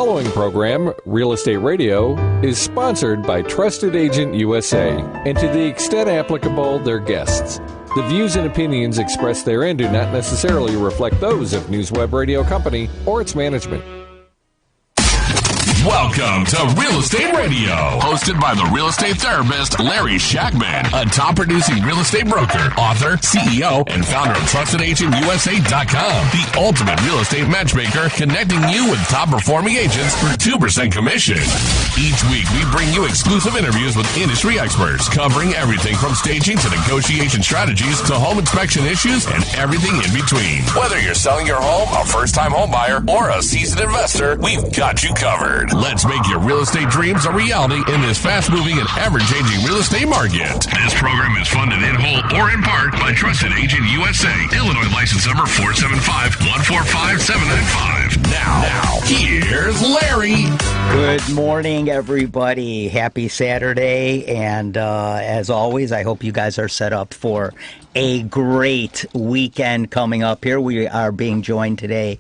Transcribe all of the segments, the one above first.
The following program, Real Estate Radio, is sponsored by Trusted Agent USA and to the extent applicable, their guests. The views and opinions expressed therein do not necessarily reflect those of NewsWeb Radio Company or its management. Welcome to Real Estate Radio, hosted by the real estate therapist Larry Shakman, a top-producing real estate broker, author, CEO, and founder of TrustedAgentUSA.com, the ultimate real estate matchmaker, connecting you with top-performing agents for 2% commission. Each week, we bring you exclusive interviews with industry experts, covering everything from staging to negotiation strategies to home inspection issues and everything in between. Whether you're selling your home, a first-time home buyer, or a seasoned investor, we've got you covered. Let's make your real estate dreams a reality in this fast-moving and ever-changing real estate market. This program is funded in whole or in part by Trusted Agent USA, Illinois license number 475-145-795. Now, here's Larry. Good morning, everybody. Happy Saturday. And as always, I hope you guys are set up for a great weekend coming up here. We are being joined today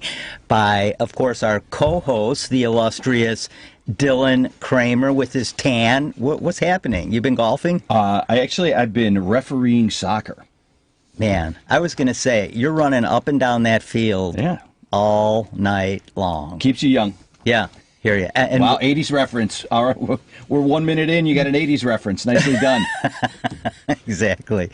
by, of course, our co-host, the illustrious Dylan Kramer with his tan. What's happening? You've been golfing? I've been refereeing soccer. Man, I was going to say, you're running up and down that field all night long. Keeps you young. Yeah. Hear you. And wow, 80s reference. All right, we're 1 minute in, you got an 80s reference. Nicely done. Exactly.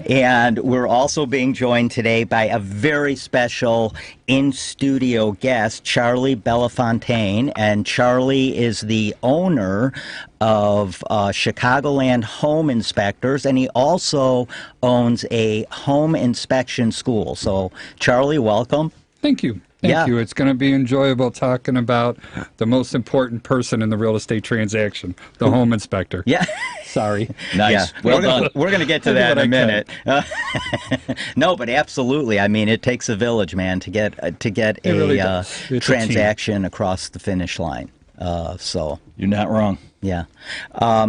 And we're also being joined today by a very special in-studio guest, Charlie Bellefontaine. And Charlie is the owner of Chicagoland Home Inspectors, and he also owns a home inspection school. So, Charlie, welcome. Thank you. Thank you. It's going to be enjoyable talking about the most important person in the real estate transaction, the home inspector. Yeah. Sorry. Nice. Yeah. Well done. We're going to get to that in a minute. No, but absolutely. I mean, it takes a village, man, to get a transaction across the finish line. So you're not wrong. Yeah.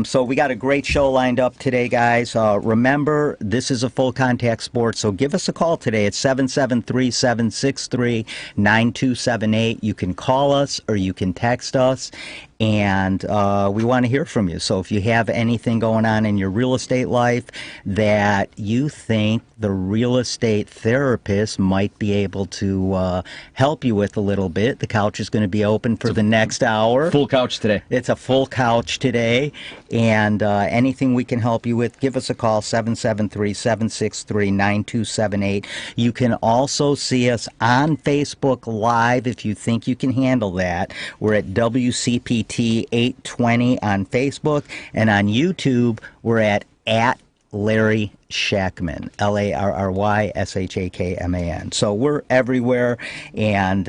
So we got a great show lined up today, guys. Remember, this is a full contact sport, so give us a call today at 773-763-9278. You can call us or you can text us, and we want to hear from you. So if you have anything going on in your real estate life that you think the real estate therapist might be able to help you with a little bit, the couch is going to be open for the next hour. Full couch today. It's a full couch today, and anything we can help you with, give us a call, 773-763-9278. You can also see us on Facebook Live if you think you can handle that. We're at WCPT 820 on Facebook, and on YouTube, we're at Larry Shakman, LarryShakman. So we're everywhere, and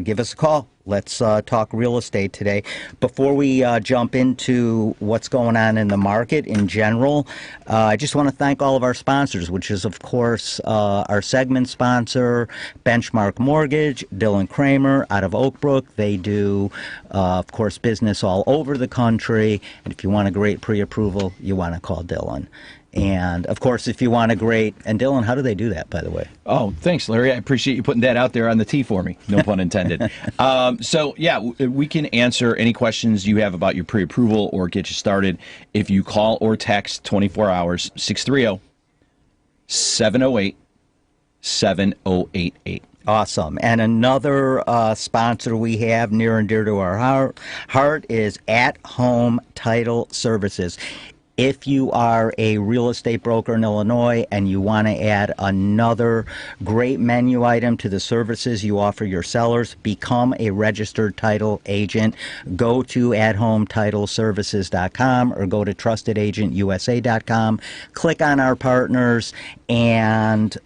give us a call. Let's talk real estate today. Before we jump into what's going on in the market in general, I just want to thank all of our sponsors, which is, of course, our segment sponsor, Benchmark Mortgage, Dylan Kramer out of Oak Brook. They do, of course, business all over the country. And if you want a great pre-approval, you want to call Dylan. And, of course, if you want a great... And, Dylan, how do they do that, by the way? Oh, thanks, Larry. I appreciate you putting that out there on the tee for me. No pun intended. We can answer any questions you have about your pre-approval or get you started if you call or text 24 hours, 630-708-7088. Awesome. And another sponsor we have near and dear to our heart is At Home Title Services. If you are a real estate broker in Illinois and you want to add another great menu item to the services you offer your sellers, become a registered title agent. Go to athometitleservices.com or go to trustedagentusa.com. Click on our partners and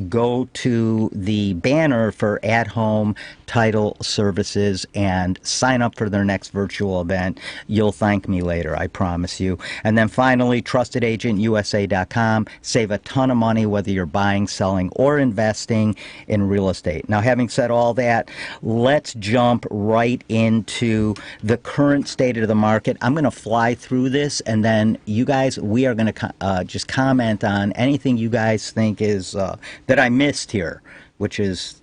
go to the banner for At Home Title Services and sign up for their next virtual event. You'll thank me later, I promise you. And then finally, trustedagentusa.com. Save a ton of money whether you're buying, selling, or investing in real estate. Now, having said all that, let's jump right into the current state of the market. I'm going to fly through this, and then you guys, we are going to just comment on anything you guys think is that I missed here, which is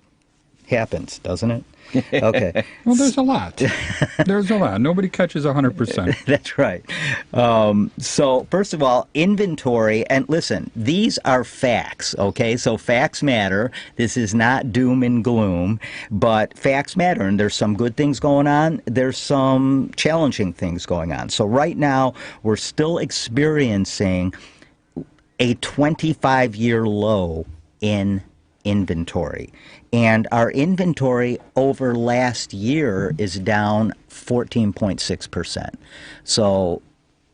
happens, doesn't it? Okay. Well, there's a lot. There's a lot. Nobody catches 100%. That's right. So first of all, inventory, and listen, these are facts, okay? So facts matter. This is not doom and gloom, but facts matter, and there's some good things going on. There's some challenging things going on. So right now, we're still experiencing a 25-year low in inventory. And our inventory over last year is down 14.6%. So,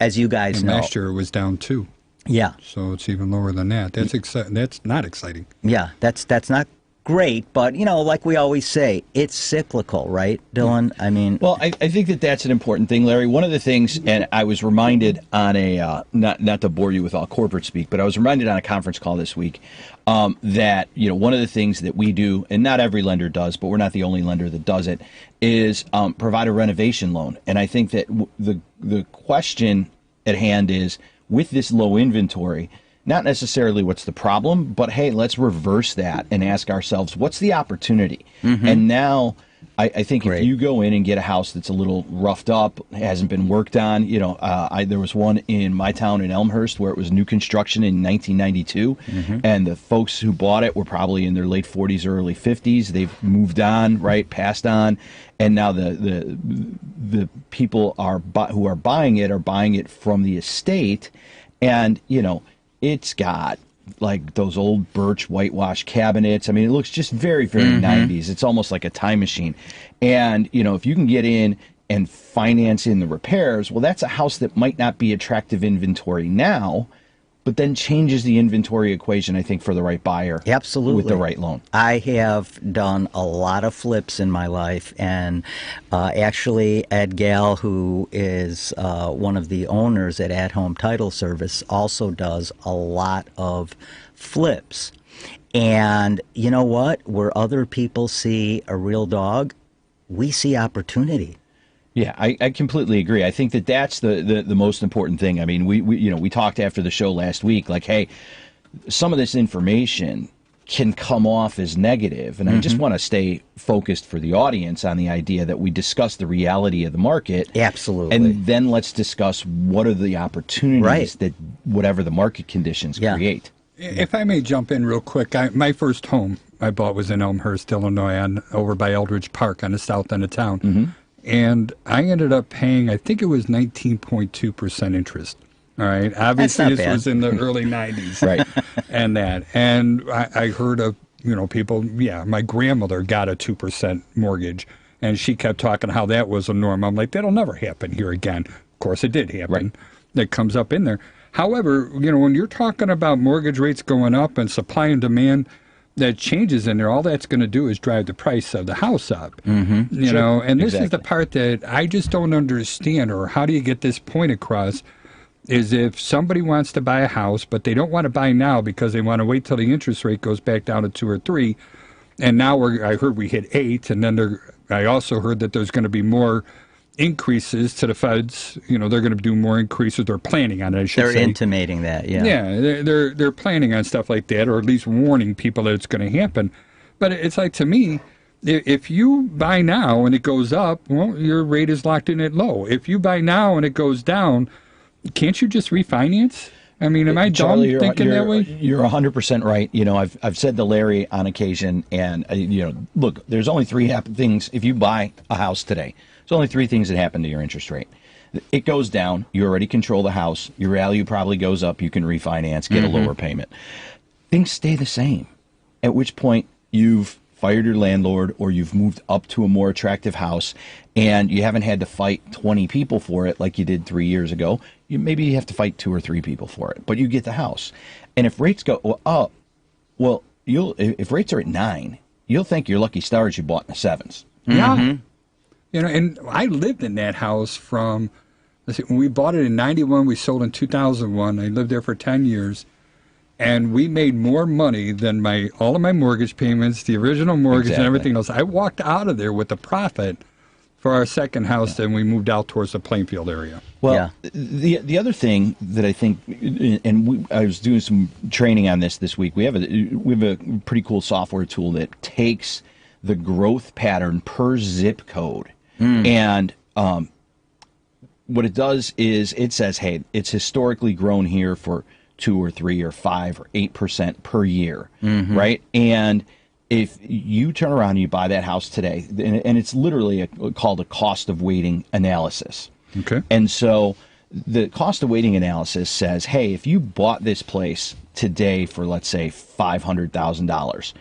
as you guys know, last year it was down 2. Yeah. So it's even lower than that. That's That's not exciting. Yeah, that's not great, but like we always say, it's cyclical, right, Dylan? I mean, well, I think that's an important thing, Larry. One of the things, and I was reminded on a not to bore you with all corporate speak, but I was reminded on a conference call this week that one of the things that we do, and not every lender does, but we're not the only lender that does it, is provide a renovation loan. And I think that the question at hand is, with this low inventory, not necessarily what's the problem, but hey, let's reverse that and ask ourselves, what's the opportunity? Mm-hmm. And now, I think Great. If you go in and get a house that's a little roughed up, hasn't been worked on, there was one in my town in Elmhurst where it was new construction in 1992, mm-hmm. and the folks who bought it were probably in their late 40s or early 50s. They've moved on, right, passed on, and now the people who are buying it from the estate, and it's got like those old birch whitewash cabinets. I mean, it looks just very, very mm-hmm. 90s. It's almost like a time machine. And, if you can get in and finance in the repairs, well, that's a house that might not be attractive inventory now, but then changes the inventory equation, I think, for the right buyer. Absolutely. With the right loan. I have done a lot of flips in my life, and actually Ed Gall, who is one of the owners at Home Title Service, also does a lot of flips. And you know what? Where other people see a real dog, we see opportunity. Yeah, I completely agree. I think that's the most important thing. I mean, we talked after the show last week, like, hey, some of this information can come off as negative, and mm-hmm. I just want to stay focused for the audience on the idea that we discuss the reality of the market. Absolutely. And then let's discuss what are the opportunities right. that whatever the market conditions create. If I may jump in real quick, my first home I bought was in Elmhurst, Illinois, over by Eldridge Park on the south end of town. Mm-hmm. And I ended up paying, I think it was 19.2% interest. All right. Obviously, this was in the early 90s. Right. And I heard of, people, my grandmother got a 2% mortgage, and she kept talking how that was a norm. I'm like, that'll never happen here again. Of course, it did happen. Right. That comes up in there. However, when you're talking about mortgage rates going up and supply and demand that changes in there, all that's going to do is drive the price of the house up. Mm-hmm. And this is the part that I just don't understand, or how do you get this point across, is if somebody wants to buy a house, but they don't want to buy now because they want to wait till the interest rate goes back down to 2 or 3, and now I heard we hit 8, and then I also heard that there's going to be more increases to the feds. They're going to do more increases. They're planning on it, I should say. They're intimating that, yeah. Yeah, they're planning on stuff like that, or at least warning people that it's going to happen. But it's like, to me, if you buy now and it goes up, well, your rate is locked in at low. If you buy now and it goes down, can't you just refinance? I mean, am I Charlie, dumb thinking that way? You're 100% right. I've said to Larry on occasion, and look, there's only 3 things if you buy a house today. There's only 3 things that happen to your interest rate. It goes down. You already control the house. Your value probably goes up. You can refinance, get mm-hmm. a lower payment. Things stay the same, at which point you've fired your landlord, or you've moved up to a more attractive house, and you haven't had to fight 20 people for it like you did 3 years ago. Maybe you have to fight 2 or 3 people for it, but you get the house. And if rates go up, well, if rates are at 9, you'll think you're lucky stars you bought in the 7s. Yeah. Mm-hmm. And I lived in that house from, when we bought it in 91, we sold in 2001. I lived there for 10 years, and we made more money than all of my mortgage payments, the original mortgage, and everything else. I walked out of there with a profit for our second house, then we moved out towards the Plainfield area. Well, the other thing that I think, and I was doing some training on this week. We have a pretty cool software tool that takes the growth pattern per zip code. And what it does is it says, hey, it's historically grown here for 2 or 3 or 5 or 8% per year, right? And if you turn around and you buy that house today, and it's literally called a cost of waiting analysis. Okay. And so the cost of waiting analysis says, hey, if you bought this place today for, let's say, $500,000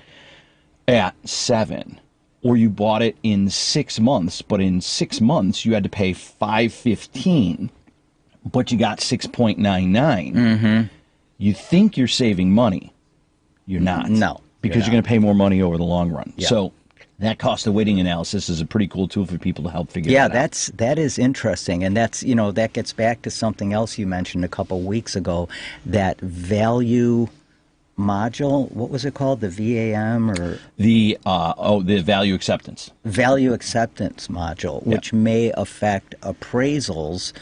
at 7, or you bought it in 6 months, but in 6 months you had to pay $515, but you got 6.99. You think you're saving money. You're not. No. Because you're going to pay more money over the long run. Yeah. So that cost of waiting analysis is a pretty cool tool for people to help figure that out. That is interesting, and that's, you know, that gets back to something else you mentioned a couple weeks ago, that value module. What was it called? The VAM or the value acceptance. Value acceptance module, which may affect appraisals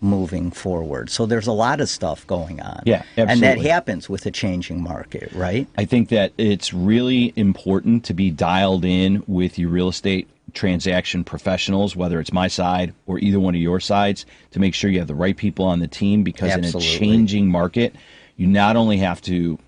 moving forward. So there's a lot of stuff going on. Yeah, absolutely. And that happens with a changing market, right? I think that it's really important to be dialed in with your real estate transaction professionals, whether it's my side or either one of your sides, to make sure you have the right people on the team, because in a changing market, you not only have to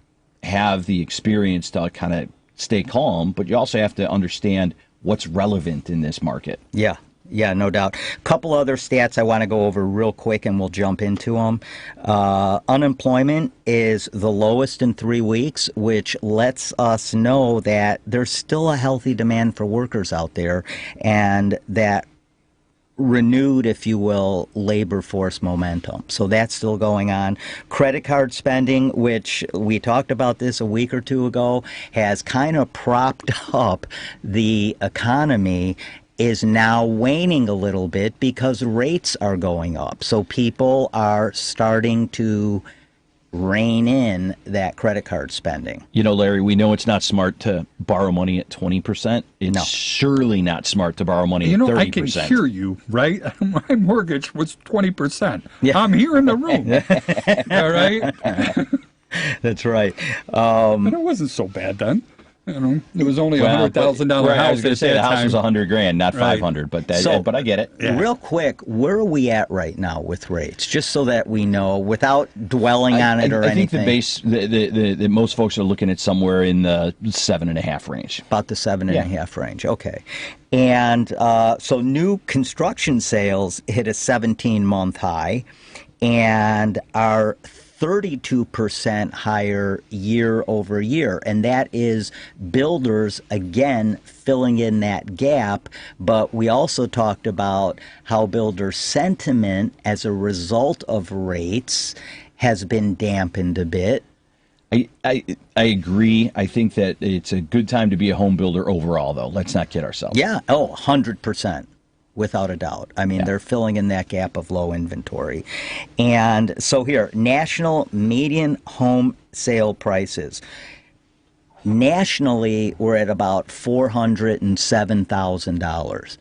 have the experience to kind of stay calm, but you also have to understand what's relevant in this market. Yeah. Yeah, no doubt. A couple other stats I want to go over real quick, and we'll jump into them. Unemployment is the lowest in 3 weeks, which lets us know that there's still a healthy demand for workers out there, and that renewed, if you will, labor force momentum. So that's still going on. Credit card spending, which we talked about this a week or two ago, has kind of propped up the economy, is now waning a little bit because rates are going up. So people are starting to rein in that credit card spending. You know, Larry, we know it's not smart to borrow money at 20%. It's No. surely not smart to borrow money at 30%. I can hear you, right? My mortgage was 20%. Yeah. I'm here in the room. All right? That's right. And it wasn't so bad then. You know, it was only a $100,000 right, house. I was going to say the house was $100,000, not Right. $500, but So- but I get it. Yeah. Real quick, where are we at right now with rates? Just so that we know, without dwelling on it or I anything. think the base, the most folks are looking at somewhere in the 7.5 range. About the 7.5 range. Okay. And so new construction sales hit a 17-month high and are 32% higher year over year. And that is builders, again, filling in that gap. But we also talked about how builder sentiment as a result of rates has been dampened a bit. I agree. I think that it's a good time to be a home builder overall, though. Let's not kid ourselves. Yeah. Oh, 100%. Without a doubt. I mean, they're filling in that gap of low inventory. And so here, national median home sale prices. Nationally, we're at about $407,000,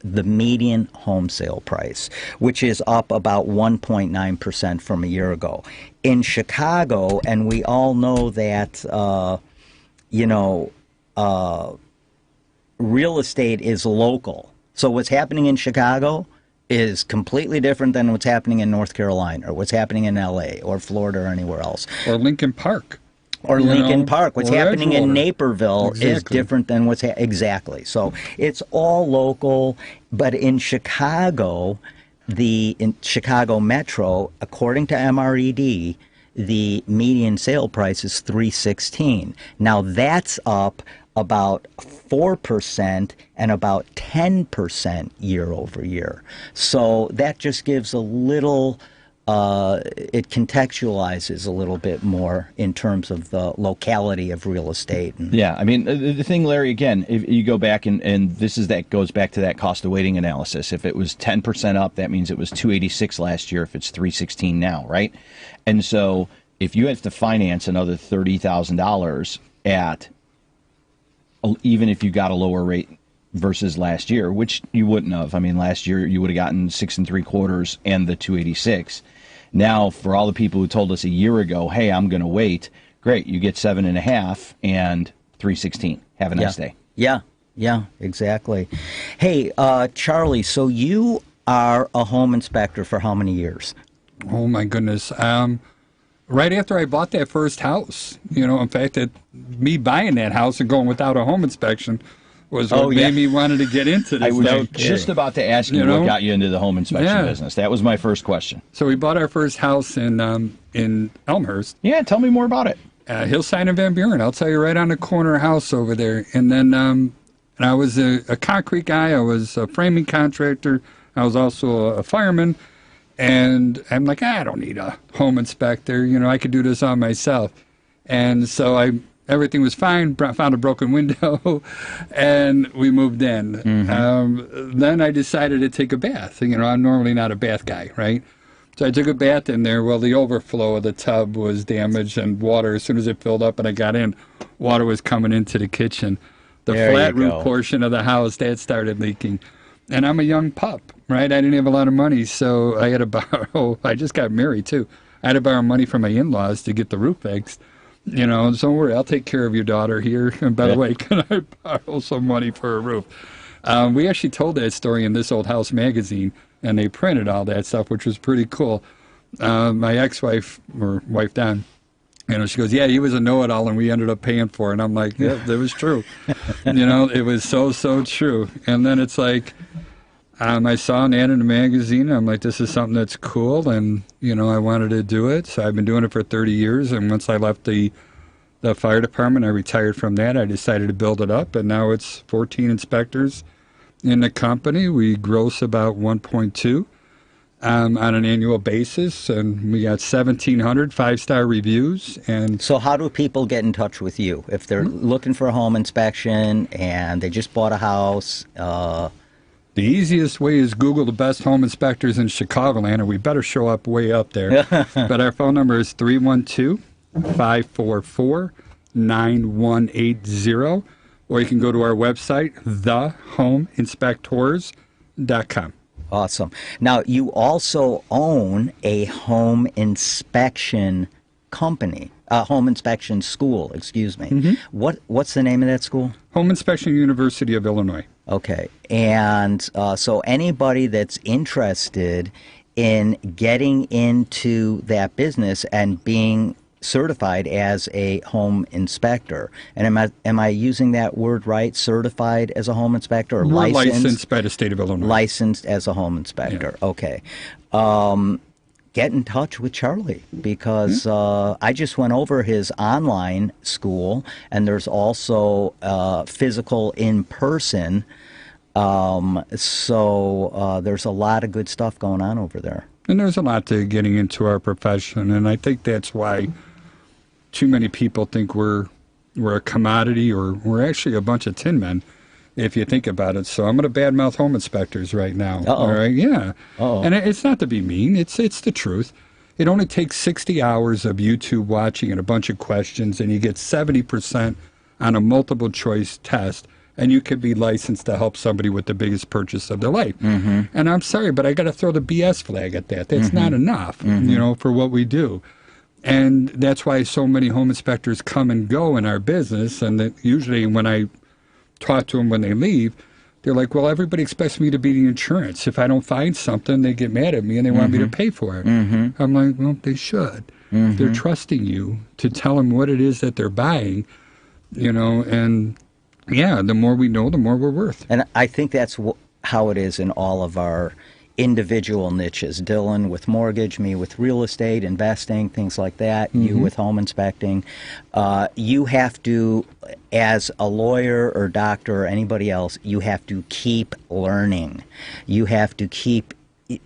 the median home sale price, which is up about 1.9% from a year ago. In Chicago, and we all know that, real estate is local. So what's happening in Chicago is completely different than what's happening in North Carolina or what's happening in L.A. or Florida or anywhere else. Or Lincoln Park. Or Lincoln Park. What's happening in Naperville is Exactly. different than what's exactly. So it's all local. But in Chicago, in Chicago Metro, according to MRED, the median sale price is $316. Now that's up about 4% and about 10% year over year. So that just gives a little, it contextualizes a little bit more in terms of the locality of real estate. Yeah, I mean, the thing, Larry, again, if you go back and that goes back to that cost of waiting analysis. If it was 10% up, that means it was $286 last year if it's $316 now, right? And so if you have to finance another $30,000 at, even if you got a lower rate versus last year, which you wouldn't have. I mean, last year you would have gotten 6 3/4 and the 286. Now, for all the people who told us a year ago, hey, I'm going to wait, great, you get 7.5 and 316. Have a nice day. Yeah. Yeah, exactly. Hey, Charlie, so you are a home inspector for how many years? Oh, my goodness. Right after I bought that first house, in fact, me buying that house and going without a home inspection was what made me wanted to get into this. I was just about to ask you what got you into the home inspection business. That was my first question. So we bought our first house in Elmhurst. Yeah, tell me more about it. Hillside and Van Buren. I'll tell you, right on the corner house over there. And then and I was a concrete guy. I was a framing contractor. I was also a fireman. And I'm like, I don't need a home inspector. I could do this on myself. And so everything was fine. Found a broken window, and we moved in. Then I decided to take a bath. I'm normally not a bath guy, right? So I took a bath in there. Well, the overflow of the tub was damaged, and water, as soon as it filled up and I got in, water was coming into the kitchen. The flat roof portion of the house, that started leaking. And I'm a young pup, right? I didn't have a lot of money, so I had to borrow. I just got married, too. I had to borrow money from my in-laws to get the roof fixed. So don't worry, I'll take care of your daughter here. And by the way, can I borrow some money for a roof? We actually told that story in This Old House magazine, and they printed all that stuff, which was pretty cool. My ex-wife, or wife Don, she goes, yeah, he was a know-it-all, and we ended up paying for it. And I'm like, yeah, that was true. It was so true. And then it's like, I saw an ad in the magazine. I'm like, this is something that's cool, and, I wanted to do it. So I've been doing it for 30 years, and once I left the fire department, I retired from that. I decided to build it up, and now it's 14 inspectors in the company. We gross about 1.2 on an annual basis, and we got 1,700 five-star reviews. And so how do people get in touch with you if they're looking for a home inspection and they just bought a house? The easiest way is Google the best home inspectors in Chicagoland, and we better show up way up there. But our phone number is 312-544-9180, or you can go to our website, thehomeinspectors.com. Awesome. Now, you also own a home inspection company, a home inspection school, excuse me. What's the name of that school? Home Inspection University of Illinois. Okay. And so anybody that's interested in getting into that business and being certified as a home inspector, and am I using that word right? Certified as a home inspector, or We're licensed by the state of Illinois. Licensed as a home inspector. Yeah. Okay. Get in touch with Charlie, because I just went over his online school, and there's also physical in person. So there's a lot of good stuff going on over there. And there's a lot to getting into our profession, and I think that's why too many people think we're a commodity, or we're actually a bunch of tin men, if you think about it. So I'm going to badmouth home inspectors right now. All right, yeah. And it's not to be mean. It's the truth. It only takes 60 hours of YouTube watching and a bunch of questions, and you get 70% on a multiple choice test, and you could be licensed to help somebody with the biggest purchase of their life. And I'm sorry, but I got to throw the BS flag at that. That's not enough, for what we do. And that's why so many home inspectors come and go in our business, and that usually when I talk to them when they leave, they're like, well, everybody expects me to be the insurance. If I don't find something, they get mad at me and they want me to pay for it. I'm like, well, they should. They're trusting you to tell them what it is that they're buying, and yeah, the more we know, the more we're worth. And I think that's how it is in all of our individual niches. Dylan with mortgage, me with real estate, investing, things like that, you with home inspecting. You have to, as a lawyer or doctor or anybody else, you have to keep learning. You have to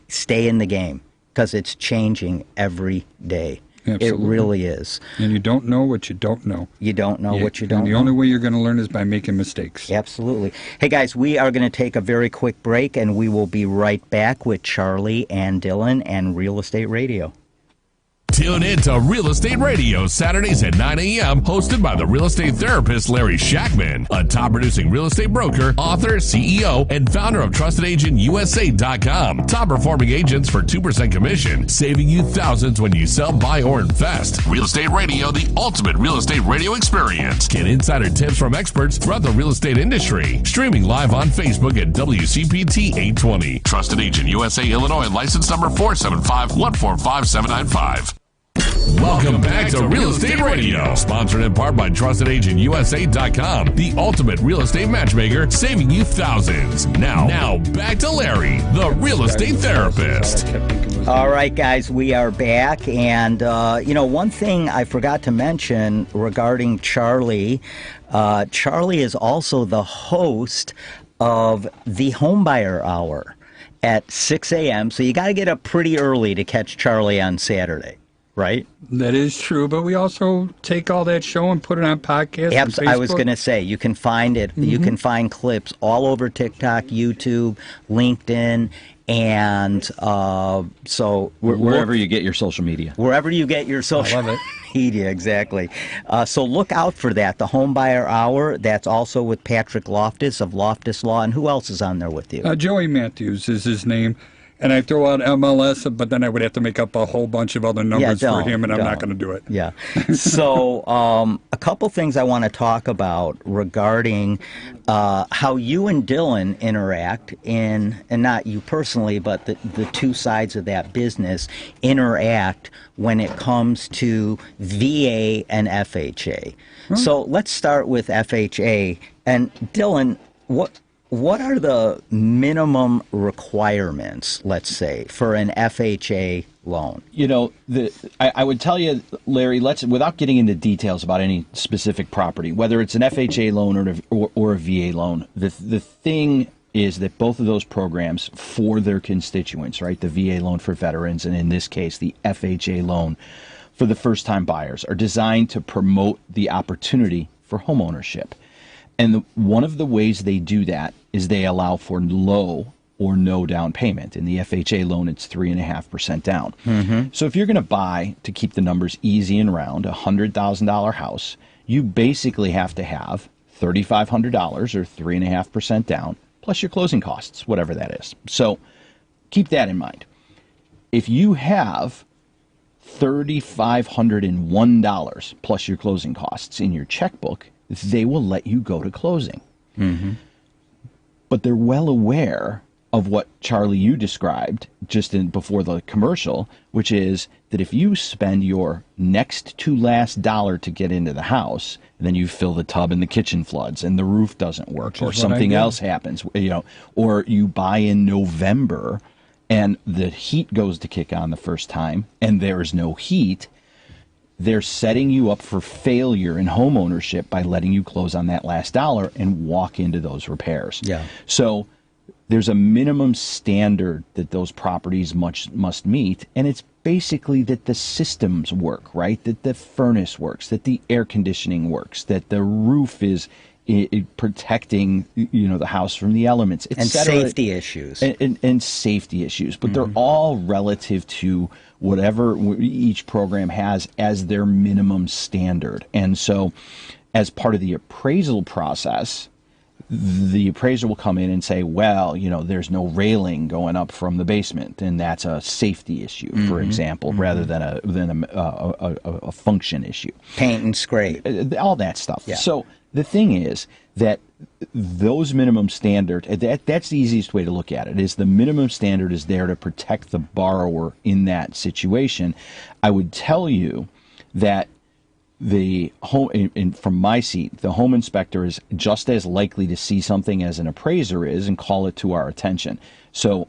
stay in the game, because it's changing every day. Absolutely. It really is. And you don't know what you don't know. You don't know what you don't know. And the only way you're going to learn is by making mistakes. Absolutely. Hey, guys, we are going to take a very quick break, and we will be right back with Charlie and Dylan and Real Estate Radio. Tune in to Real Estate Radio Saturdays at 9 a.m. hosted by the real estate therapist Larry Shakman, a top-producing real estate broker, author, CEO, and founder of TrustedAgentUSA.com. Top-performing agents for 2% commission, saving you thousands when you sell, buy, or invest. Real Estate Radio, the ultimate real estate radio experience. Get insider tips from experts throughout the real estate industry. Streaming live on Facebook at WCPT 820. Trusted Agent USA, Illinois, license number 475-145-795. Welcome back to Real Estate Radio, sponsored in part by TrustedAgentUSA.com, the ultimate real estate matchmaker, saving you thousands. Now back to Larry, the real estate therapist. All right, guys, we are back. And, one thing I forgot to mention regarding Charlie, Charlie is also the host of the Homebuyer Hour at 6 a.m. So you got to get up pretty early to catch Charlie on Saturday. Right? That is true, but we also take all that show and put it on podcast. I was going to say, you can find it. You can find clips all over TikTok, YouTube, LinkedIn, and so wherever you get your social media. Wherever you get your social media, exactly. So look out for that. The Homebuyer Hour. That's also with Patrick Loftus of Loftus Law, and who else is on there with you? Joey Matthews is his name. And I throw out MLS, but then I would have to make up a whole bunch of other numbers for him, and I'm not going to do it. Yeah. So a couple things I want to talk about regarding how you and Dylan interact and not you personally, but the two sides of that business interact when it comes to VA and FHA. So let's start with FHA. And Dylan, what are the minimum requirements, let's say, for an FHA loan? I would tell you, Larry, without getting into details about any specific property, whether it's an FHA loan or a VA loan, the thing is that both of those programs for their constituents, right, the VA loan for veterans, and in this case, the FHA loan for the first-time buyers, are designed to promote the opportunity for homeownership. And one of the ways they do that is they allow for low or no down payment. In the FHA loan, it's 3.5% down. So if you're going to buy, to keep the numbers easy and round, a $100,000 house, you basically have to have $3,500 or 3.5% down, plus your closing costs, whatever that is. So keep that in mind. If you have $3,501 plus your closing costs in your checkbook, they will let you go to closing. But they're well aware of what, Charlie, you described just before the commercial, which is that if you spend your next to last dollar to get into the house, and then you fill the tub and the kitchen floods and the roof doesn't work, or something else happens, or you buy in November and the heat goes to kick on the first time and there is no heat, they're setting you up for failure in home ownership by letting you close on that last dollar and walk into those repairs. Yeah. So there's a minimum standard that those properties must meet, and it's basically that the systems work, right? That the furnace works, that the air conditioning works, that the roof is protecting the house from the elements, and safety issues and safety issues, but they're all relative to whatever each program has as their minimum standard. And so as part of the appraisal process, the appraiser will come in and say, well, there's no railing going up from the basement, and that's a safety issue, for example, rather than a function issue. Paint and scrape, all that stuff. Yeah. So the thing is that those minimum standards, that's the easiest way to look at it, is the minimum standard is there to protect the borrower in that situation. I would tell you that the home, from my seat, the home inspector is just as likely to see something as an appraiser is and call it to our attention. So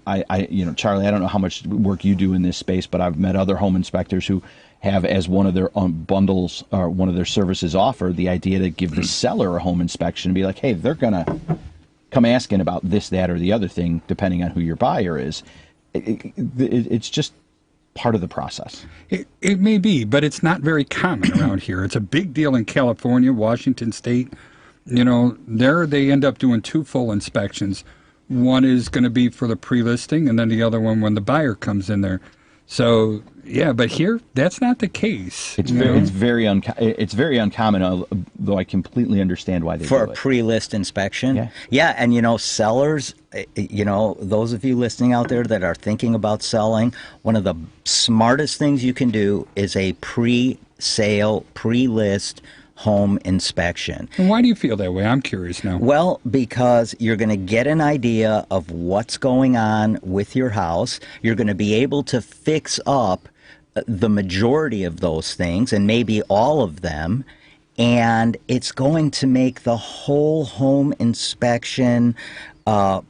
Charlie, I don't know how much work you do in this space, but I've met other home inspectors who have as one of their bundles or one of their services offered the idea to give the seller a home inspection and be like, hey, they're going to come asking about this, that, or the other thing, depending on who your buyer is. It's just part of the process. It may be, but it's not very common around here. It's a big deal in California, Washington State. There they end up doing two full inspections. One is going to be for the pre-listing, and then the other one when the buyer comes in there. So yeah, but here that's not the case. It's very uncommon, though I completely understand why they for do a it. pre-list inspection. Yeah. And sellers, those of you listening out there that are thinking about selling, one of the smartest things you can do is a pre-sale, pre-list home inspection. And why do you feel that way? I'm curious now. Well, because you're going to get an idea of what's going on with your house. You're going to be able to fix up the majority of those things, and maybe all of them, and it's going to make the whole home inspection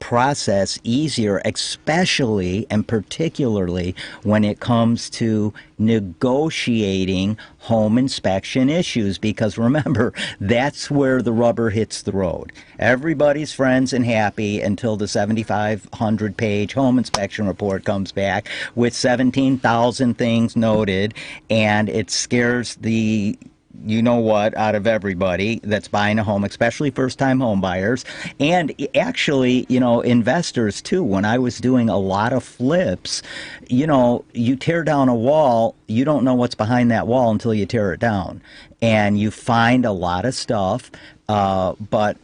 process easier, especially and particularly when it comes to negotiating home inspection issues, because remember, that's where the rubber hits the road. Everybody's friends and happy until the 7,500-page home inspection report comes back with 17,000 things noted, and it scares the you-know-what out of everybody that's buying a home, especially first-time home buyers, and actually, investors too. When I was doing a lot of flips, you tear down a wall, you don't know what's behind that wall until you tear it down, and you find a lot of stuff, but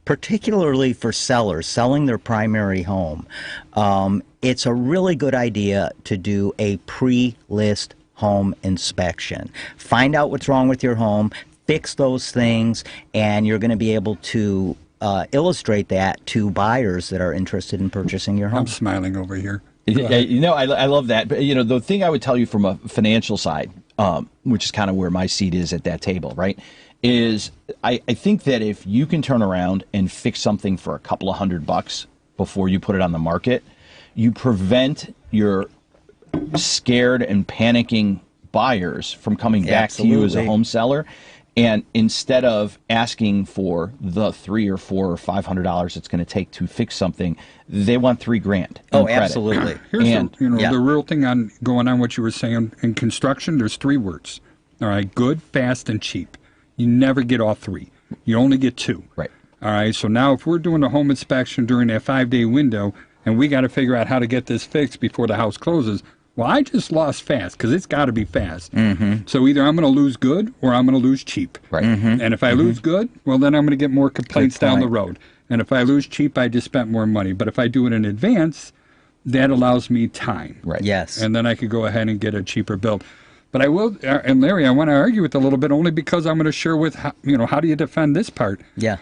particularly for sellers selling their primary home, it's a really good idea to do a pre-list home inspection. Find out what's wrong with your home, fix those things, and you're going to be able to illustrate that to buyers that are interested in purchasing your home. I'm smiling over here. I love that. But, the thing I would tell you from a financial side, which is kind of where my seat is at that table, right, is I think that if you can turn around and fix something for a couple of $100 before you put it on the market, you prevent your scared and panicking buyers from coming back to you as a home seller. And instead of asking for the $300 or $400 or $500 it's going to take to fix something, they want $3,000. Oh, absolutely. Here's the real thing going on what you were saying in construction. There's 3 words. All right, good, fast, and cheap. You never get all 3. You only get 2. Right. All right. So now, if we're doing a home inspection during that 5-day window, and we got to figure out how to get this fixed before the house closes. Well, I just lost fast because it's got to be fast. Mm-hmm. So either I'm going to lose good or I'm going to lose cheap. Right. Mm-hmm. And if I lose good, well, then I'm going to get more complaints down the road. And if I lose cheap, I just spent more money. But if I do it in advance, that allows me time. Right. Yes. And then I could go ahead and get a cheaper build. But I will, and Larry, I want to argue with a little bit only because I'm going to share with, how do you defend this part? Yeah.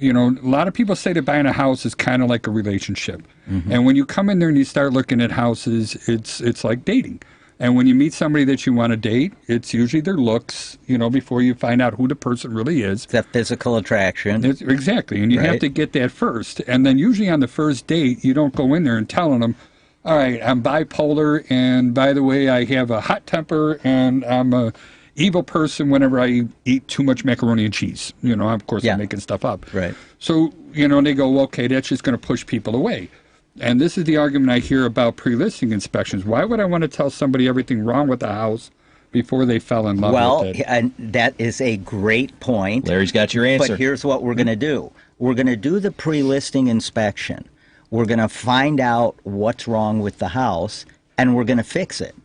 A lot of people say that buying a house is kind of like a relationship. Mm-hmm. And when you come in there and you start looking at houses, it's like dating. And when you meet somebody that you want to date, it's usually their looks, before you find out who the person really is. That physical attraction. Exactly. And you have to get that first. And then usually on the first date, you don't go in there and telling them, all right, I'm bipolar, and by the way, I have a hot temper, and I'm a evil person whenever I eat too much macaroni and cheese. Of course, I'm making stuff up. Right. So, they go, well, okay, that's just going to push people away. And this is the argument I hear about pre-listing inspections. Why would I want to tell somebody everything wrong with the house before they fell in love with it? Well, that is a great point. Larry's got your answer. But here's what we're going to do. We're going to do the pre-listing inspection. We're going to find out what's wrong with the house, and we're going to fix it.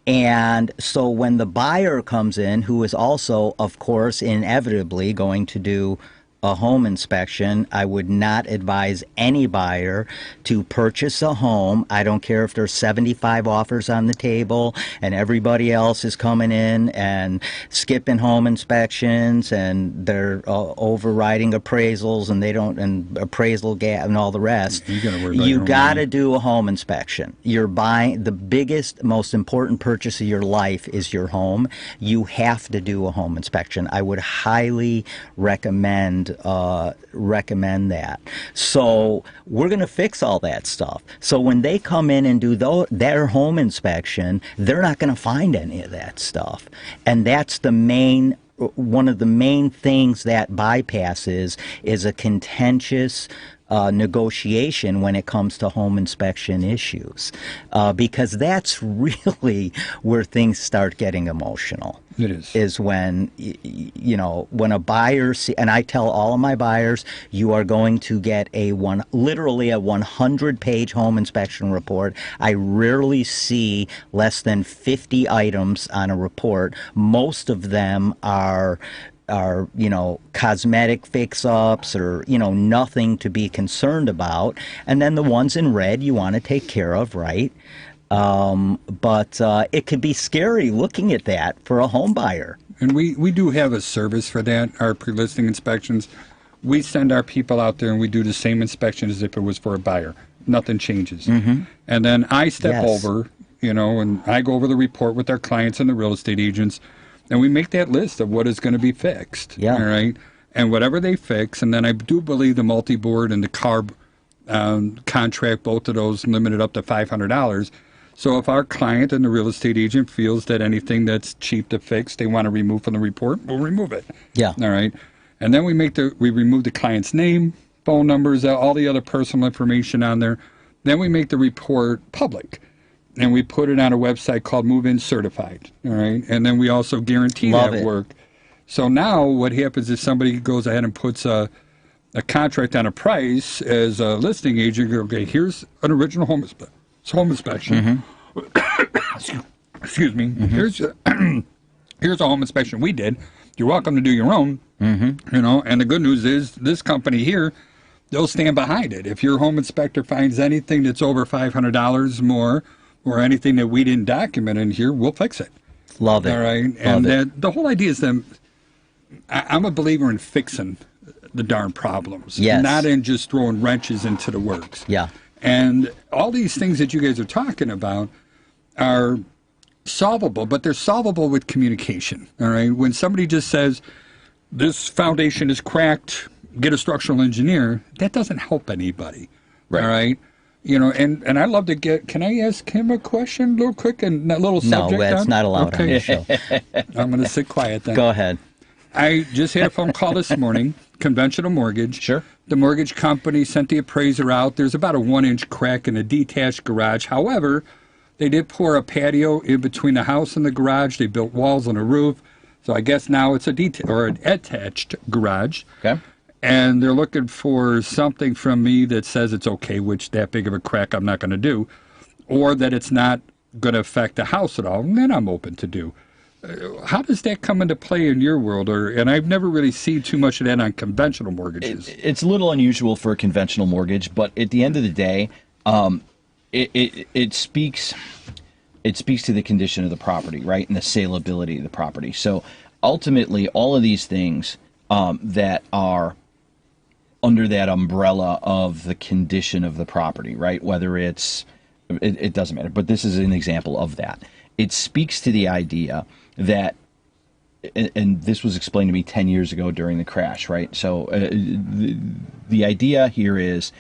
And so when the buyer comes in, who is also, of course, inevitably going to do a home inspection, I would not advise any buyer to purchase a home. I don't care if there's 75 offers on the table and everybody else is coming in and skipping home inspections and they're overriding appraisals and appraisal gap and all the rest. You got to do a home inspection. You're buying the biggest, most important purchase of your life is your home. You have to do a home inspection. I would highly recommend that. So we're going to fix all that stuff. So when they come in and do their home inspection, they're not going to find any of that stuff. And that's one of the main things that bypasses is a contentious negotiation when it comes to home inspection issues, because that's really where things start getting emotional. It is when when a buyer and I tell all of my buyers, you are going to get literally a 100-page home inspection report. I rarely see less than 50 items on a report. Most of them are cosmetic fix-ups or nothing to be concerned about, and then the ones in red you want to take care of, right? But it could be scary looking at that for a home buyer. And we do have a service for that, our pre-listing inspections. We send our people out there and we do the same inspection as if it was for a buyer. Nothing changes. Mm-hmm. And then I step over, and I go over the report with our clients and the real estate agents, and we make that list of what is going to be fixed. Yeah. All right. And whatever they fix, and then I do believe the multi-board and the carb contract, both of those limited up to $500. So if our client and the real estate agent feels that anything that's cheap to fix, they want to remove from the report, we'll remove it. Yeah. All right. And then we remove the client's name, phone numbers, all the other personal information on there. Then we make the report public, and we put it on a website called Move In Certified. All right. And then we also guarantee that work. So now what happens if somebody goes ahead and puts a contract on a price as a listing agent, okay, here's an original home inspection. Mm-hmm. Excuse me. Mm-hmm. Here's a home inspection we did. You're welcome to do your own. Mm-hmm. And the good news is this company here, they'll stand behind it. If your home inspector finds anything that's over $500 more or anything that we didn't document in here, we'll fix it. Love it. All right. And the whole idea is that I'm a believer in fixing the darn problems. Yes. Not in just throwing wrenches into the works. Yeah. And all these things that you guys are talking about are solvable, but they're solvable with communication. All right. When somebody just says, this foundation is cracked, get a structural engineer, that doesn't help anybody. Right. All right. And I love to can I ask him a question real quick and that little subject? No, that's not allowed on the show. I'm going to sit quiet then. Go ahead. I just had a phone call this morning, conventional mortgage. Sure. The mortgage company sent the appraiser out. There's about a 1-inch crack in a detached garage. However, they did pour a patio in between the house and the garage. They built walls and a roof. So I guess now it's an attached garage. Okay. And they're looking for something from me that says it's okay, which that big of a crack I'm not going to do, or that it's not going to affect the house at all, and then I'm open to do. How does that come into play in your world? And I've never really seen too much of that on conventional mortgages. It's a little unusual for a conventional mortgage, but at the end of the day, it speaks to the condition of the property, right, and the saleability of the property. So ultimately, all of these things that are under that umbrella of the condition of the property, right, whether it doesn't matter, but this is an example of that. It speaks to the idea that, and this was explained to me 10 years ago during the crash, right? So the idea here is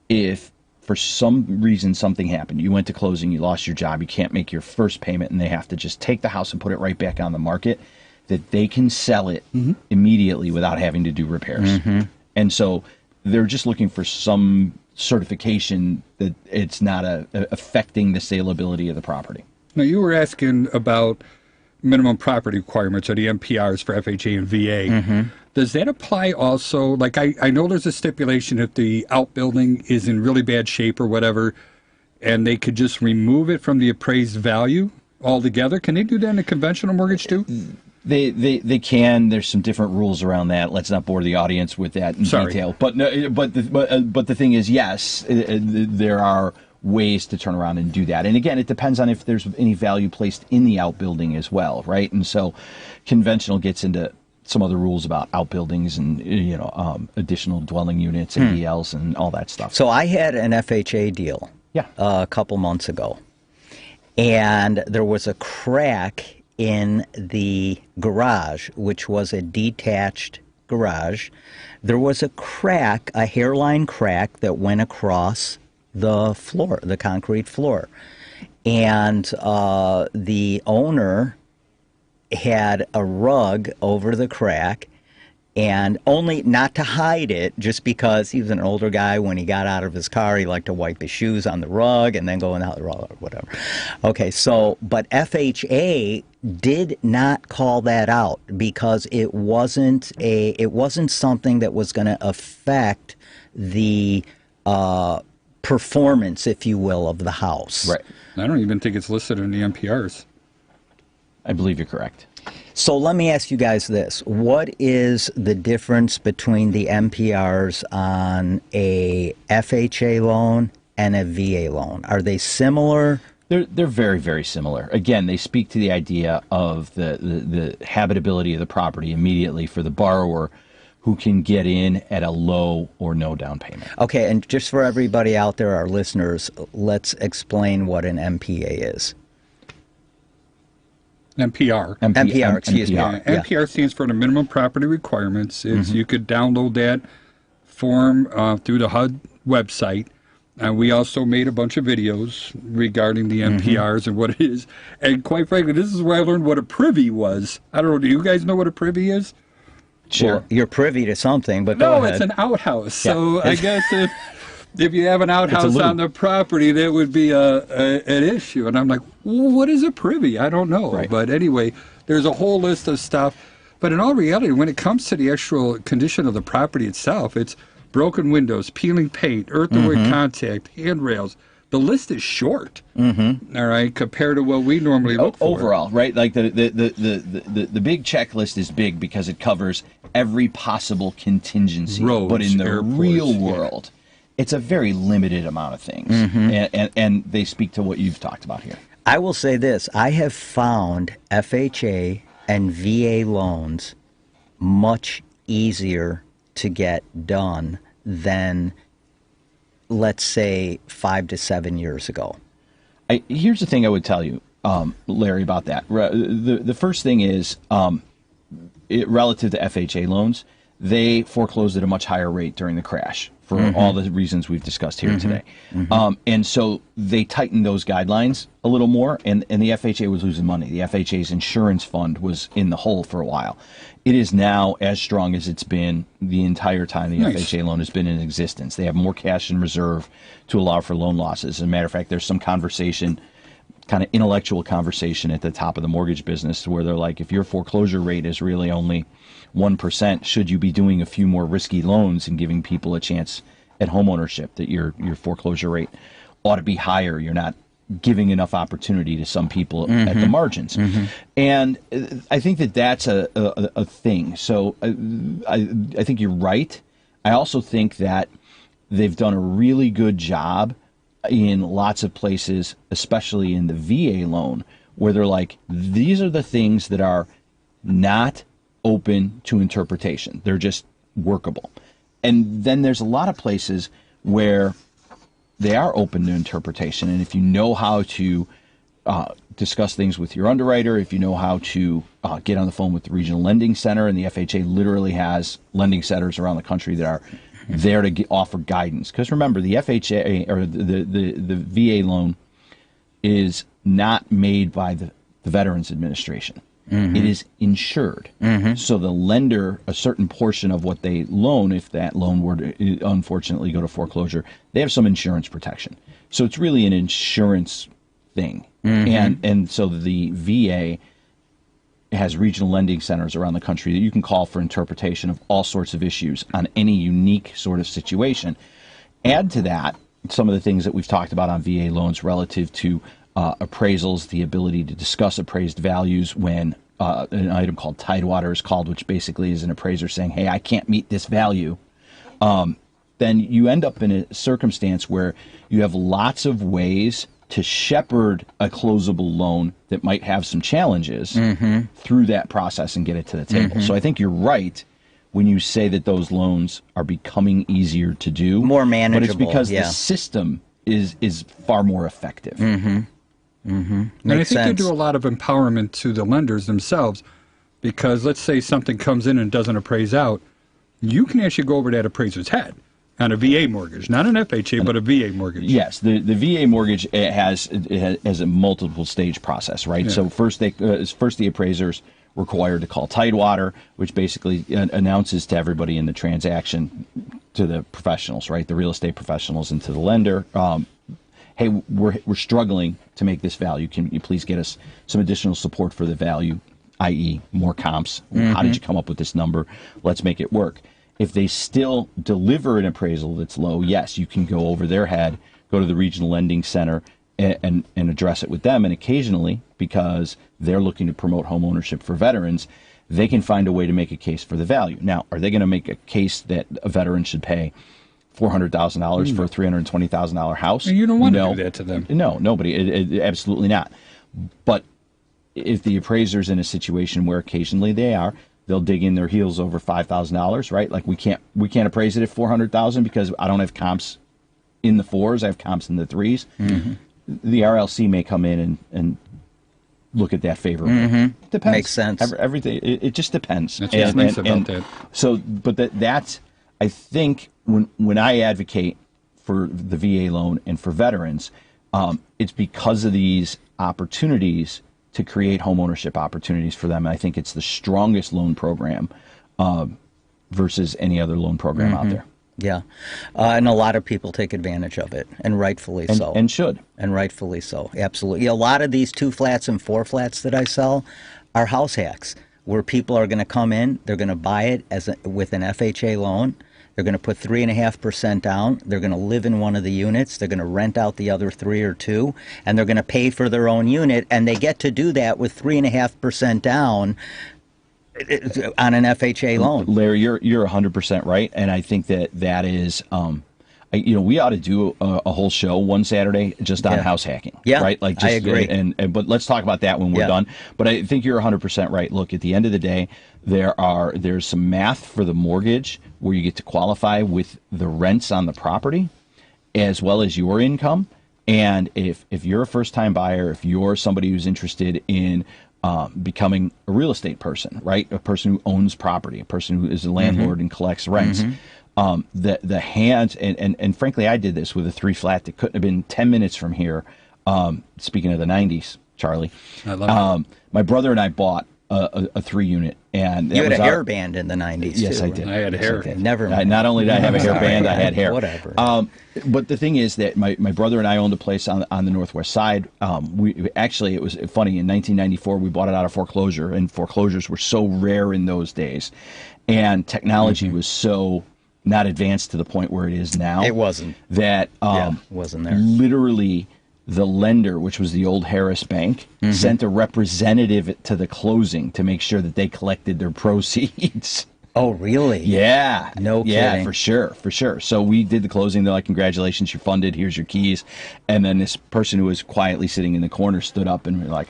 if for some reason something happened, you went to closing, you lost your job, you can't make your first payment, and they have to just take the house and put it right back on the market, that they can sell it immediately without having to do repairs. Mm-hmm. And so they're just looking for some certification that it's not affecting the saleability of the property. Now, you were asking about minimum property requirements, or the MPRs for FHA and VA. Mm-hmm. Does that apply also? Like, I know there's a stipulation if the outbuilding is in really bad shape or whatever, and they could just remove it from the appraised value altogether. Can they do that in a conventional mortgage too? They can. There's some different rules around that. Let's not bore the audience with that in detail. But the thing is, yes, there are ways to turn around and do that. And again, it depends on if there's any value placed in the outbuilding as well, right? And so conventional gets into some other rules about outbuildings and additional dwelling units, ADLs, and all that stuff. So I had an FHA deal a couple months ago, and there was a crack in the garage, which was a detached garage. There was a crack, a hairline crack that went across the floor, the concrete floor. And the owner had a rug over the crack, And only not to hide it, just because he was an older guy. When he got out of his car, he liked to wipe his shoes on the rug and then go in out the rug or whatever. Okay, so, but FHA did not call that out because it wasn't something that was going to affect the performance, if you will, of the house. Right. I don't even think it's listed in the MPRs. I believe you're correct. So let me ask you guys this. What is the difference between the MPRs on a FHA loan and a VA loan? Are they similar? They're very, very similar. Again, they speak to the idea of the habitability of the property immediately for the borrower who can get in at a low or no down payment. Okay, and just for everybody out there, our listeners, let's explain what an MPA is. MPR. MPR, excuse me. Yeah, MPR stands for the minimum property requirements. It's, you could download that form through the HUD website. And we also made a bunch of videos regarding the MPRs and what it is. And quite frankly, this is where I learned what a privy was. I don't know, do you guys know what a privy is? Sure. Well, you're privy to something, but no, go ahead. It's an outhouse. So I guess if you have an outhouse on the property, that would be an issue. And I'm like, well, what is a privy? I don't know. Right. But anyway, there's a whole list of stuff. But in all reality, when it comes to the actual condition of the property itself, it's broken windows, peeling paint, earthenware contact, handrails. The list is short, all right, compared to what we normally look for. Overall, right? Like the big checklist is big because it covers every possible contingency. Roads, but in the airports, real world, it's a very limited amount of things. And they speak to what you've talked about here. I will say this. I have found FHA and VA loans much easier to get done than, let's say, 5 to 7 years ago. Here's the thing I would tell you, Larry, about that. The first thing is, relative to FHA loans, they foreclosed at a much higher rate during the crash for all the reasons we've discussed here today. And so they tightened those guidelines a little more, and the FHA was losing money. The FHA's insurance fund was in the hole for a while. It is now as strong as it's been the entire time the FHA loan has been in existence. They have more cash in reserve to allow for loan losses. As a matter of fact, there's some conversation, kind of intellectual conversation at the top of the mortgage business where they're like, if your foreclosure rate is really only 1%, should you be doing a few more risky loans and giving people a chance at home ownership, that your foreclosure rate ought to be higher? You're not giving enough opportunity to some people at the margins. And I think that's a thing. So I think you're right. I also think that they've done a really good job in lots of places, especially in the VA loan, where they're like, these are the things that are not open to interpretation. They're just workable. And then there's a lot of places where they are open to interpretation. And if you know how to discuss things with your underwriter, if you know how to get on the phone with the regional lending center, and the FHA literally has lending centers around the country that are there to offer guidance. Because remember, the FHA or the VA loan is not made by the Veterans Administration. It is insured. So the lender, a certain portion of what they loan, if that loan were to unfortunately go to foreclosure, they have some insurance protection. So it's really an insurance thing. And so the VA has regional lending centers around the country that you can call for interpretation of all sorts of issues on any unique sort of situation. Add to that some of the things that we've talked about on VA loans relative to appraisals, the ability to discuss appraised values when an item called Tidewater is called, which basically is an appraiser saying, hey, I can't meet this value. Then you end up in a circumstance where you have lots of ways to shepherd a closable loan that might have some challenges through that process and get it to the table. So I think you're right when you say that those loans are becoming easier to do. More manageable. But it's because the system is far more effective. And I think they do a lot of empowerment to the lenders themselves, because let's say something comes in and doesn't appraise out, you can actually go over that appraiser's head on a VA mortgage, not an FHA, but a VA mortgage. Yes, the VA mortgage has a multiple stage process, right? So first the appraisers required to call Tidewater, which basically announces to everybody in the transaction, to the professionals, right, the real estate professionals, and to the lender, hey, we're struggling to make this value. Can you please get us some additional support for the value, i.e. more comps? How did you come up with this number? Let's make it work. If they still deliver an appraisal that's low, yes, you can go over their head, go to the regional lending center and address it with them. And occasionally, because they're looking to promote home ownership for veterans, they can find a way to make a case for the value. Now, are they going to make a case that a veteran should pay $400,000 for a $320,000 house? You don't want to do that to them. No, nobody. Absolutely not. But if the appraiser's in a situation where occasionally they are, they'll dig in their heels over $5,000, right? Like we can't appraise it at $400,000 because I don't have comps in the 4s. I have comps in the 3s. The RLC may come in and look at that favorably. Depends. Makes sense. Everything. It just depends. That's what's nice about that. So, but that's I think when I advocate for the VA loan and for veterans, it's because of these opportunities to create home ownership opportunities for them. And I think it's the strongest loan program versus any other loan program out there. Yeah. And a lot of people take advantage of it, and rightfully so. And should. And rightfully so. Absolutely. A lot of these 2 flats and 4 flats that I sell are house hacks, where people are going to come in, they're going to buy it with an FHA loan. They're going to put 3.5% down. They're going to live in one of the units. They're going to rent out the other 3 or 2, and they're going to pay for their own unit. And they get to do that with 3.5% down on an FHA loan. Larry, you're 100% right, and I think that is, we ought to do a whole show one Saturday just on house hacking. Yeah, right. Like just, I agree. But let's talk about that when we're done. But I think you're 100% right. Look, at the end of the day, there's some math for the mortgage where you get to qualify with the rents on the property as well as your income. And if you're a first-time buyer, if you're somebody who's interested in becoming a real estate person, right, a person who owns property, a person who is a landlord and collects rents, the hands, and frankly, I did this with a 3-flat that couldn't have been 10 minutes from here. Speaking of the 90s, Charlie, I love it. My brother and I bought a 3-unit, and you had a hair band in the 90s. Yes, too, I did. I had hair. Okay, never mind. Not only did I have a hair band, I had hair. Whatever. But the thing is that my brother and I owned a place on the northwest side. It was funny. In 1994, we bought it out of foreclosure, and foreclosures were so rare in those days, and technology was so not advanced to the point where it is now. It wasn't. That wasn't there. Literally, the lender, which was the old Harris Bank, sent a representative to the closing to make sure that they collected their proceeds. Oh, really? Yeah. No kidding. Yeah, for sure. So we did the closing. They're like, congratulations, you're funded. Here's your keys. And then this person who was quietly sitting in the corner stood up and was like,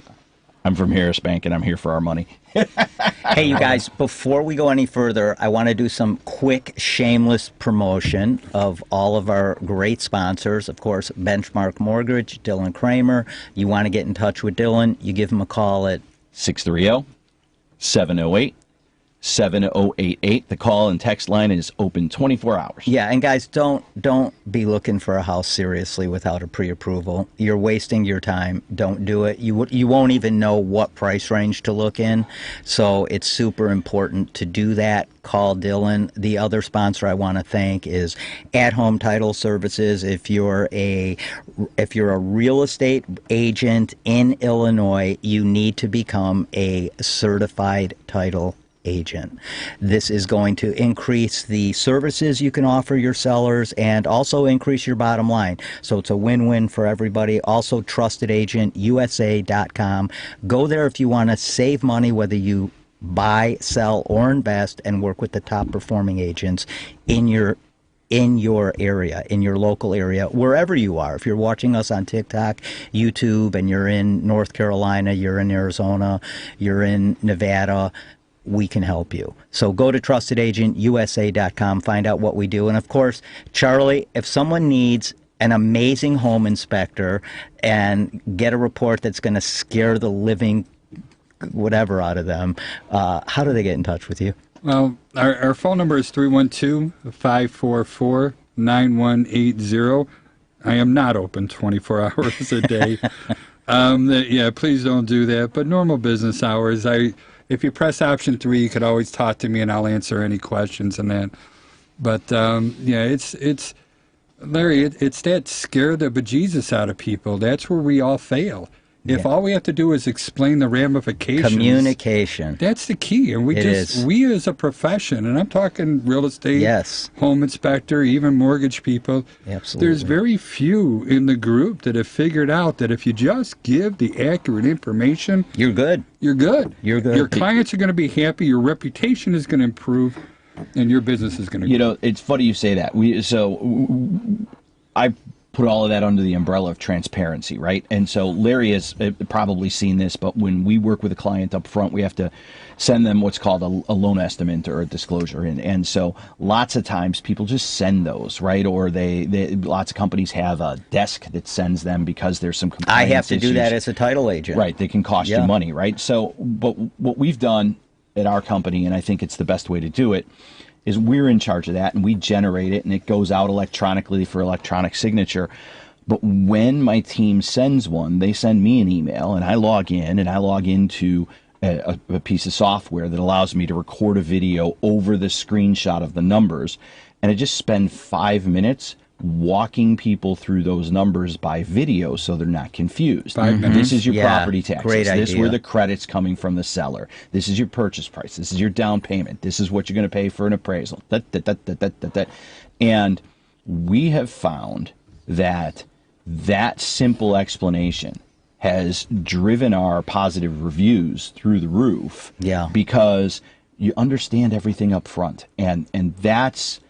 I'm from Harris Bank and I'm here for our money. Hey, you guys, before we go any further, I want to do some quick, shameless promotion of all of our great sponsors. Of course, Benchmark Mortgage, Dylan Kramer. You want to get in touch with Dylan, you give him a call at 630-708-7088. The call and text line is open 24 hours. Yeah, and guys, don't be looking for a house seriously without a pre-approval. You're wasting your time. Don't do it. You won't even know what price range to look in. So it's super important to do that. Call Dylan. The other sponsor I want to thank is At Home Title Services. If you're a real estate agent in Illinois, you need to become a certified title agent. This is going to increase the services you can offer your sellers and also increase your bottom line. So it's a win-win for everybody. Also, TrustedAgentUSA.com. Go there if you want to save money, whether you buy, sell, or invest, and work with the top performing agents in your area, in your local area, wherever you are. If you're watching us on TikTok, YouTube, and you're in North Carolina, you're in Arizona, you're in Nevada, we can help you. So go to TrustedAgentUSA.com, find out what we do. And of course, Charlie, if someone needs an amazing home inspector and get a report that's going to scare the living whatever out of them, how do they get in touch with you? Well, our phone number is 312-544-9180. I am not open 24 hours a day. Yeah, please don't do that. But normal business hours, if you press option 3, you could always talk to me and I'll answer any questions and that. But yeah, it's Larry, it's that scare the bejesus out of people. That's where we all fail. If all we have to do is explain the ramifications. Communication. That's the key. And we as a profession, and I'm talking real estate, home inspector, even mortgage people. Absolutely. There's very few in the group that have figured out that if you just give the accurate information, you're good. You're good. You're good. Your clients are going to be happy, your reputation is going to improve, and your business is going to grow. You know, it's funny you say that. I put all of that under the umbrella of transparency, right? And so Larry has probably seen this, but when we work with a client up front, we have to send them what's called a loan estimate or a disclosure. And so lots of times people just send those, right? Or lots of companies have a desk that sends them because there's some compliance I have to issues. do that as a title agent. Right. They can cost you money, right? So, but what we've done at our company, and I think it's the best way to do it, is we're in charge of that, and we generate it, and it goes out electronically for electronic signature. But when my team sends one, they send me an email, and I log in, and I log into a piece of software that allows me to record a video over the screenshot of the numbers, and I just spend 5 minutes walking people through those numbers by video so they're not confused. 5 minutes. This is your property taxes. Great idea. This is where the credit's coming from the seller. This is your purchase price. This is your down payment. This is what you're going to pay for an appraisal. And we have found that simple explanation has driven our positive reviews through the roof. Yeah. Because you understand everything up front. And that's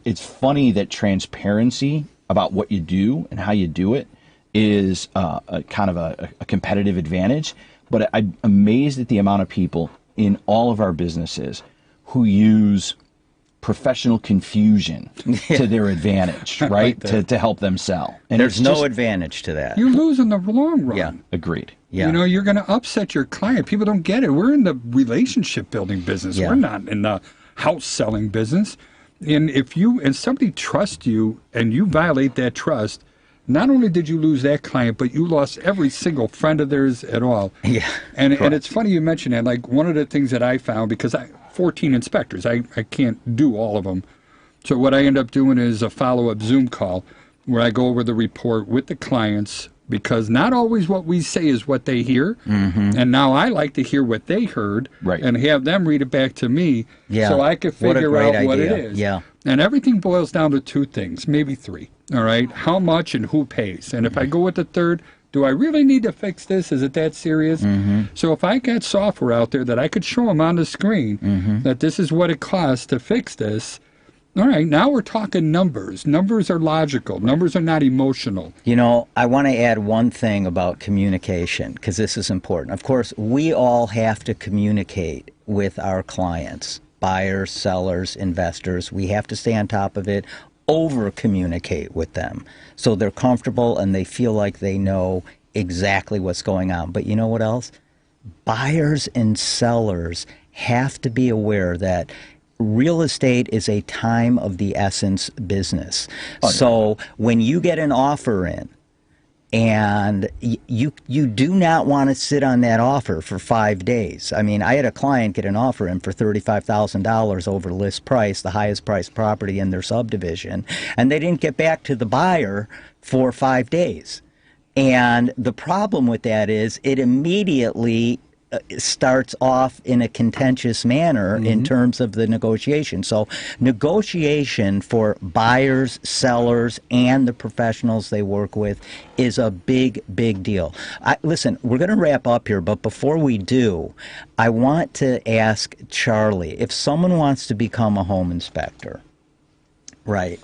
it's funny that transparency about what you do and how you do it is a kind of a competitive advantage. But I'm amazed at the amount of people in all of our businesses who use professional confusion to their advantage, right? To help them sell. And there's no advantage to that. You lose in the long run. Yeah, agreed. Yeah. You know, you're going to upset your client. People don't get it. We're in the relationship building business. Yeah. We're not in the house selling business. And if somebody trusts you and you violate that trust, not only did you lose that client, but you lost every single friend of theirs at all. Yeah. And it's funny you mention that. Like, one of the things that I found, because 14 inspectors, I can't do all of them. So what I end up doing is a follow-up Zoom call where I go over the report with the clients, because not always what we say is what they hear. Mm-hmm. And now I like to hear what they heard and have them read it back to me so I can figure out what it is. Yeah. And everything boils down to 2 things, maybe 3. All right? How much and who pays. And if I go with the third, do I really need to fix this? Is it that serious? Mm-hmm. So if I got software out there that I could show them on the screen that this is what it costs to fix this, all right, now we're talking numbers. Numbers are logical. Numbers are not emotional. You know, I want to add one thing about communication, because this is important. Of course, we all have to communicate with our clients, buyers, sellers, investors. We have to stay on top of it, over-communicate with them so they're comfortable and they feel like they know exactly what's going on. But you know what else? Buyers and sellers have to be aware that real estate is a time of the essence business. So when you get an offer in, and you do not want to sit on that offer for 5 days. I mean, I had a client get an offer in for $35,000 over list price, the highest priced property in their subdivision, and they didn't get back to the buyer for 5 days. And the problem with that is it immediately starts off in a contentious manner in terms of the negotiation. So negotiation for buyers, sellers, and the professionals they work with is a big, big deal. Listen, we're going to wrap up here, but before we do, I want to ask Charlie, if someone wants to become a home inspector, right,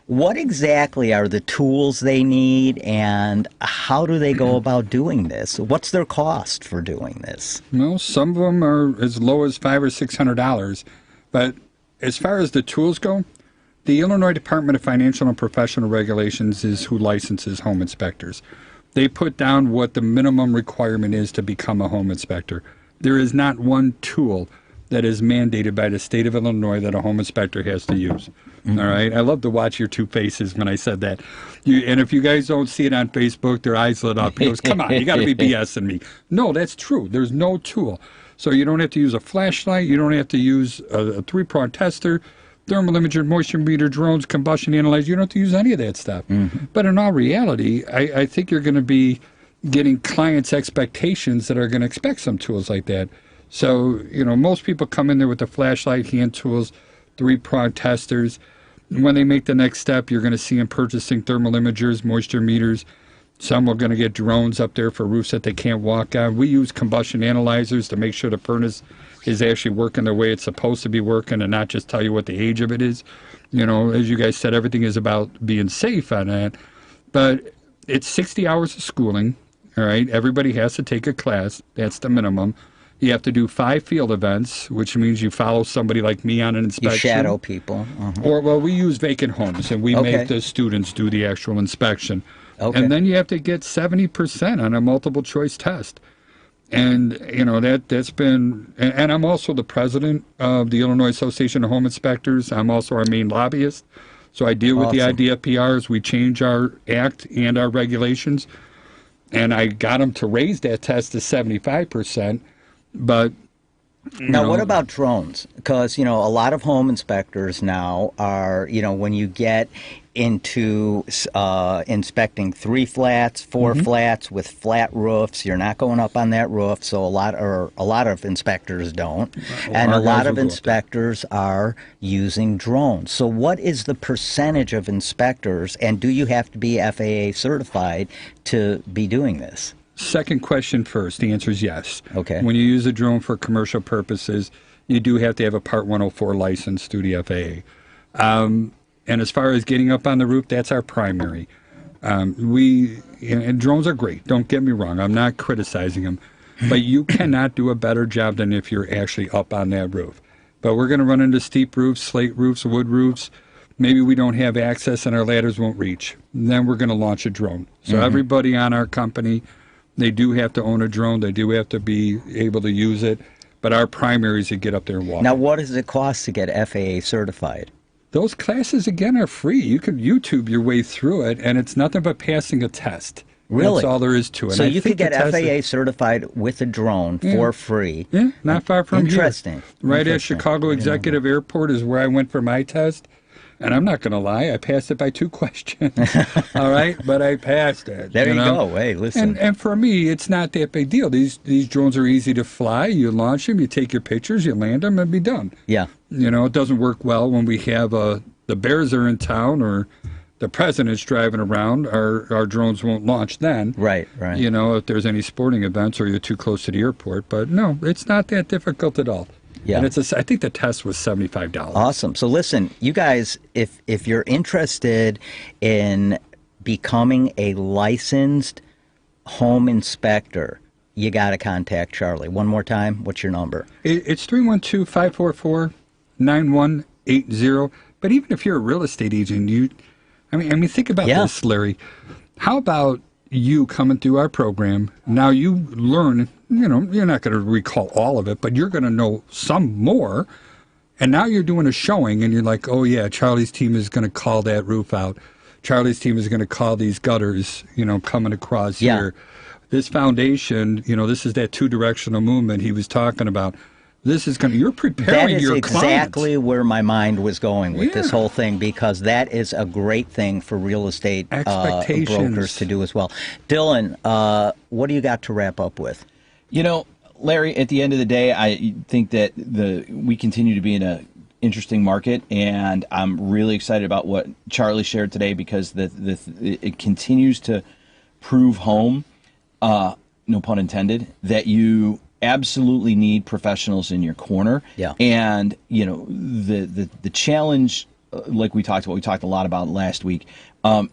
what exactly are the tools they need, and how do they go about doing this? What's their cost for doing this? Well, some of them are as low as $500 or $600. But as far as the tools go, the Illinois Department of Financial and Professional Regulations is who licenses home inspectors. They put down what the minimum requirement is to become a home inspector. There is not one tool that is mandated by the state of Illinois that a home inspector has to use. All right. I love to watch your two faces when I said that. And if you guys don't see it on Facebook, their eyes lit up. He goes, come on, you got to be BSing me. No, that's true. There's no tool. So you don't have to use a flashlight. You don't have to use a three-prong tester, thermal imager, moisture meter, drones, combustion analyzer. You don't have to use any of that stuff. But in all reality, I think you're going to be getting clients' expectations that are going to expect some tools like that. So, most people come in there with the flashlight, hand tools, three-prong testers. When they make the next step, you're going to see them purchasing thermal imagers, moisture meters. Some are going to get drones up there for roofs that they can't walk on. We use combustion analyzers to make sure the furnace is actually working the way it's supposed to be working and not just tell you what the age of it is. As you guys said, everything is about being safe on that. But it's 60 hours of schooling, all right? Everybody has to take a class. That's the minimum. You have to do 5 field events, which means you follow somebody like me on an inspection. You shadow people. Or, we use vacant homes, and we make the students do the actual inspection. And then you have to get 70% on a multiple choice test. And, that's been, and I'm also the president of the Illinois Association of Home Inspectors. I'm also our main lobbyist. So I deal with the IDFPRs. We change our act and our regulations. And I got them to raise that test to 75%. But now, what about drones? Because, a lot of home inspectors now are, when you get into inspecting 3 flats, 4 flats with flat roofs, you're not going up on that roof. So a lot of inspectors don't. And a lot of inspectors are using drones. So what is the percentage of inspectors, and do you have to be FAA certified to be doing this? Second question first. The answer is yes. Okay. When you use a drone for commercial purposes, you do have to have a Part 104 license through the FAA. And as far as getting up on the roof, that's our primary. And drones are great. Don't get me wrong. I'm not criticizing them. But you cannot do a better job than if you're actually up on that roof. But we're going to run into steep roofs, slate roofs, wood roofs. Maybe we don't have access and our ladders won't reach. Then we're going to launch a drone. So everybody on our company, they do have to own a drone. They do have to be able to use it. But our primary is to get up there and walk. Now, what does it cost to get FAA certified? Those classes, again, are free. You can YouTube your way through it, and it's nothing but passing a test. Really? That's all there is to it. So you could get FAA certified with a drone for free. Yeah, not far from Interesting. Here. Right at Chicago Executive Airport is where I went for my test. And I'm not going to lie, I passed it by 2 questions. All right? But I passed it. There you go. Hey, listen. And for me, it's not that big deal. These drones are easy to fly. You launch them, you take your pictures, you land them, and be done. Yeah. It doesn't work well when we have the Bears are in town or the president's driving around. Our drones won't launch then. Right. If there's any sporting events or you're too close to the airport. But no, it's not that difficult at all. Yeah. And I think the test was $75. Awesome. So listen, you guys, if you're interested in becoming a licensed home inspector, you got to contact Charlie. One more time, what's your number? It's 312-544-9180. But even if you're a real estate agent, I mean, think about this, Larry. How about you coming through our program? Now you learn, you're not going to recall all of it, but you're going to know some more. And now you're doing a showing and you're like, oh yeah, Charlie's team is going to call that roof out. Charlie's team is going to call these gutters, coming across here. This foundation, this is that 2-directional movement he was talking about. You're preparing your clients. That is exactly where my mind was going with this whole thing, because that is a great thing for real estate brokers to do as well. Dylan, what do you got to wrap up with? Larry, at the end of the day, I think that we continue to be in an interesting market, and I'm really excited about what Charlie shared today, because it continues to prove home, no pun intended, that you absolutely need professionals in your corner. Yeah. And, the challenge, like we talked a lot about last week,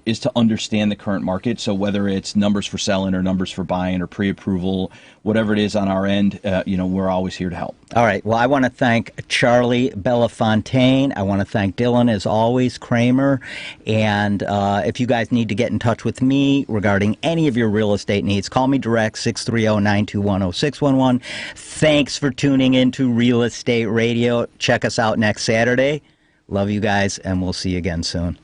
is to understand the current market. So whether it's numbers for selling or numbers for buying or pre-approval, whatever it is on our end, we're always here to help. All right. Well, I want to thank Charlie Bellefontaine. I want to thank Dylan, as always, Kramer. And if you guys need to get in touch with me regarding any of your real estate needs, call me direct, 630-921-0611. Thanks for tuning in to Real Estate Radio. Check us out next Saturday. Love you guys, and we'll see you again soon.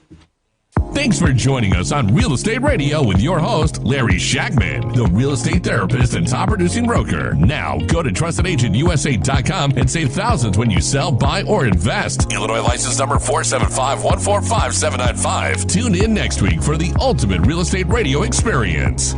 Thanks for joining us on Real Estate Radio with your host, Larry Shakman, the real estate therapist and top producing broker. Now, go to TrustedAgentUSA.com and save thousands when you sell, buy, or invest. Illinois license number 475145795. Tune in next week for the ultimate real estate radio experience.